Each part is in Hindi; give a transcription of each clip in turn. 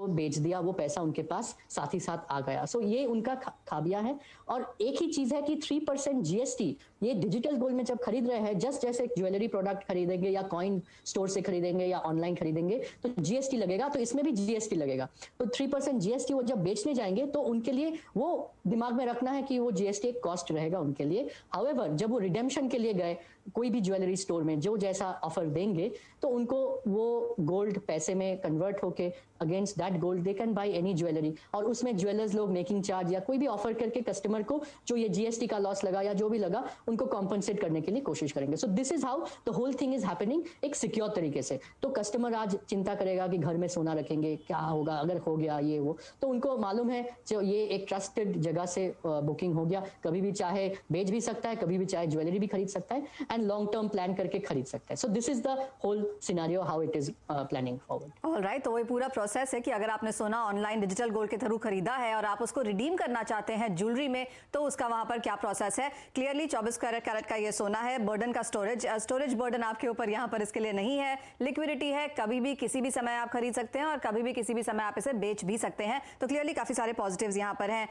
बेच दिया, वो पैसा उनके पास साथ ही साथ आ गया। सो ये उनका खामियां है। और एक ही चीज है कि 3% जीएसटी ये डिजिटल गोल्ड में जब खरीद रहे हैं, जस्ट जैसे ज्वेलरी प्रोडक्ट खरीदेंगे या कॉइन स्टोर से खरीदेंगे या ऑनलाइन खरीदेंगे तो जीएसटी लगेगा, तो इसमें भी जीएसटी लगेगा। तो 3% जीएसटी वो जब बेचने जाएंगे तो उनके लिए वो दिमाग में रखना है कि वो जीएसटी एक कॉस्ट रहेगा उनके लिए। हाउएवर जब वो रिडेम्पशन के लिए गए कोई भी ज्वेलरी स्टोर में जो जैसा ऑफर देंगे तो उनको वो गोल्ड पैसे में कन्वर्ट होके against that gold they can by any jewellery, और उसमें ज्वेलर्स लोग मेकिंग चार्ज या कोई भी ऑफर करके कस्टमर को जो ये जीएसटी का लॉस लगा या जो भी लगा उनको कॉम्पनसेट करने के लिए कोशिश करेंगे। So this is how the whole thing is happening, एक सिक्योर तरीके से। तो कस्टमर आज चिंता करेगा कि घर में सोना रखेंगे, क्या होगा अगर हो गया ये वो, तो उनको मालूम है जो ये एक ट्रस्टेड जगह से बुकिंग हो गया, कभी भी चाहे बेच भी सकता है, कभी भी चाहे ज्वेलरी भी खरीद सकता है एंड लॉन्ग टर्म प्लान करके खरीद सकता है। So this is the whole scenario how it is planning forward. Alright, तो वही पूरा प्रोसेस है कि अगर आपने सोना ऑनलाइन डिजिटल गोल्ड के थ्रू खरीदा है और आप उसको रिडीम करना चाहते हैं ज्वेलरी में, तो उसका वहां पर क्या प्रोसेस है। क्लियरली 24 कैरेट का ये सोना है, बर्डन का स्टोरेज बर्डन आपके ऊपर यहाँ पर इसके लिए नहीं है, लिक्विडिटी है, कभी भी किसी भी समय आप खरीद सकते हैं और कभी भी किसी भी समय आप इसे बेच भी सकते हैं। तो क्लियरली काफी सारे पॉजिटिव्स यहाँ पर हैं।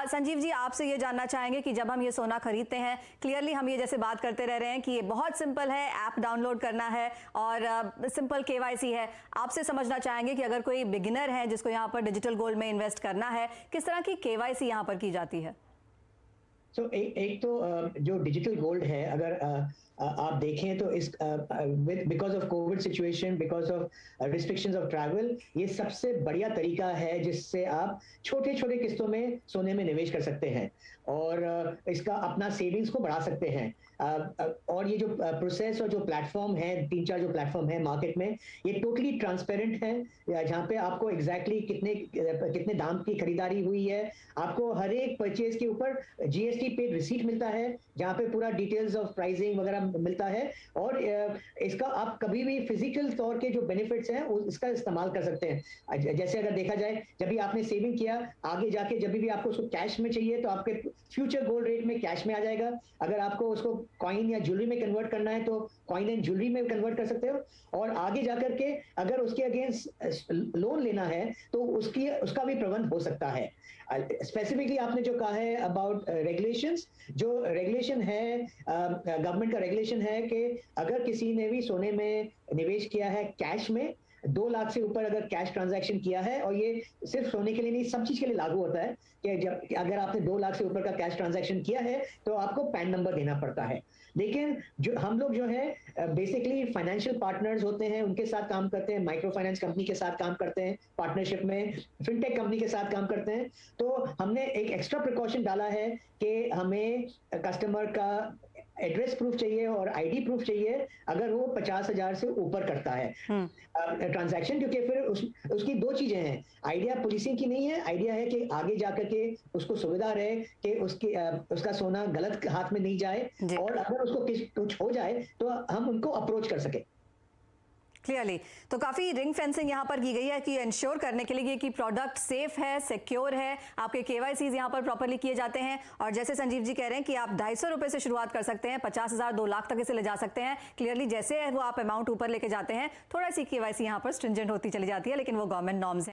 संजीव जी, आपसे ये जानना चाहेंगे कि जब हम ये सोना खरीदते हैं, क्लियरली हम ये जैसे बात करते रह रहे हैं कि ये बहुत सिंपल है, ऐप डाउनलोड करना है और सिंपल केवाईसी है। आपसे समझना चाहेंगे कि अगर कोई बिगिनर है जिसको यहाँ पर डिजिटल गोल्ड में इन्वेस्ट करना है, किस तरह की केवाईसी यहाँ पर की जाती है। एक तो जो डिजिटल गोल्ड है, अगर आप देखें तो इस because of Covid situation, because of restrictions of travel, ये सबसे बढ़िया तरीका है जिससे आप छोटे छोटे किस्तों में सोने में निवेश कर सकते हैं और इसका अपना सेविंग्स को बढ़ा सकते हैं। और ये जो प्रोसेस और जो प्लेटफॉर्म है, 3-4 जो प्लेटफॉर्म है मार्केट में, ये टोटली ट्रांसपेरेंट है, जहाँ पे आपको एग्जैक्टली कितने दाम की खरीदारी हुई है, आपको हर एक परचेज के ऊपर जीएसटी पेड रिसीट मिलता है, जहाँ पे पूरा डिटेल्स ऑफ प्राइसिंग वगैरह मिलता है। और इसका आप कभी भी फिजिकल तौर के जो बेनिफिट्स हैं इसका इस्तेमाल कर सकते हैं। जैसे अगर देखा जाए, जब भी आपने सेविंग किया, आगे जाके जब भी आपको उसको कैश में चाहिए तो आपके फ्यूचर गोल्ड रेट में कैश में आ जाएगा। अगर आपको उसको कॉइन या ज्वेलरी में कन्वर्ट करना है तो कॉइन एंड ज्वेलरी में कन्वर्ट कर सकते हो। और आगे जाकर के अगर उसके अगेंस्ट लोन लेना है तो उसका भी प्रबंध हो सकता है। स्पेसिफिकली आपने जो कहा है अबाउट रेगुलेशंस, जो रेगुलेशन है, गवर्नमेंट का रेगुलेशन है कि अगर किसी ने भी सोने में निवेश किया है कैश में, 2 लाख से ऊपर अगर कैश ट्रांजैक्शन किया है, और ये सिर्फ सोने के लिए नहीं, सब चीज के लिए लागू होता है कि जब अगर आपने 2 लाख से ऊपर का कैश ट्रांजैक्शन किया है तो आपको पैन नंबर देना पड़ता है। लेकिन जो हम लोग जो है बेसिकली फाइनेंशियल पार्टनर्स होते हैं, उनके साथ काम करते हैं, माइक्रो फाइनेंस कंपनी के साथ काम करते हैं, पार्टनरशिप में फिनटेक कंपनी के साथ काम करते हैं। तो हमने एक एक्स्ट्रा प्रिकॉशन डाला है कि हमें कस्टमर का एड्रेस प्रूफ चाहिए और आईडी प्रूफ चाहिए अगर वो 50,000 से ऊपर करता है ट्रांजैक्शन, क्योंकि फिर उसकी 2 चीजें हैं। आइडिया पुलिसिंग की नहीं है, आइडिया है कि आगे जाकर के उसको सुविधा रहे कि उसका सोना गलत हाथ में नहीं जाए, और अगर उसको कुछ हो जाए तो हम उनको अप्रोच कर सके। क्लियरली, तो काफी रिंग फेंसिंग यहाँ पर की गई है कि इंश्योर करने के लिए कि प्रोडक्ट सेफ है, सिक्योर है, आपके केवाईसीज यहाँ पर प्रॉपर्ली किए जाते हैं। और जैसे संजीव जी कह रहे हैं कि आप 250 रुपए से शुरुआत कर सकते हैं, 50,000 2 लाख तक इसे ले जा सकते हैं। क्लियरली जैसे वो आप अमाउंट ऊपर लेके जाते हैं, थोड़ा सी केवाईसी यहाँ पर स्ट्रिंजेंट होती चली जाती है, लेकिन वो गवर्नमेंट नॉर्म्स है।